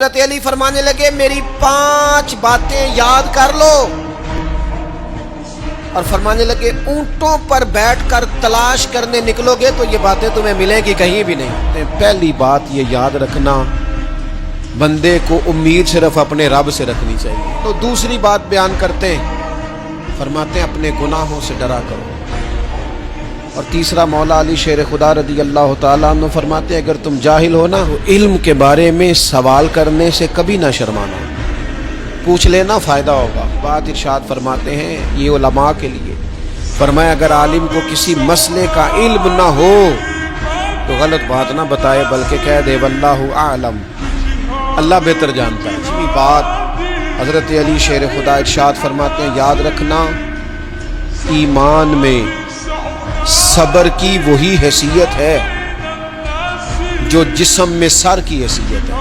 हज़रत अली फरमाने लगे मेरी 5 बातें याद कर लो और फरमाने लगे ऊंटों पर बैठकर तलाश करने निकलोगे तो ये बातें तुम्हें मिलेंगी कहीं भी नहीं। पहली बात ये याद रखना, बंदे को उम्मीद सिर्फ अपने रब से रखनी चाहिए। तो दूसरी बात बयान करते हैं, फरमाते हैं अपने गुनाहों से डरा करो। और तीसरा मौला अली शेर खुदा रदी अल्लाह ताला अन्हु फरमाते हैं अगर तुम जाहिल हो ना तो इल्म के बारे में सवाल करने से कभी ना शर्माना, पूछ लेना फ़ायदा होगा। बात इरशाद फरमाते हैं ये उलमा के लिए, फरमाया अगर आलिम को किसी मसले का इल्म ना हो तो गलत बात ना बताए बल्कि कह दे वल्लाहु आलम, अल्लाह बेहतर जानता है। इसलिए बात हज़रत अली शेर खुदा इरशाद फरमाते हैं याद रखना ईमान में सब्र की वही हैसियत है जो जिस्म में सर की हैसियत है।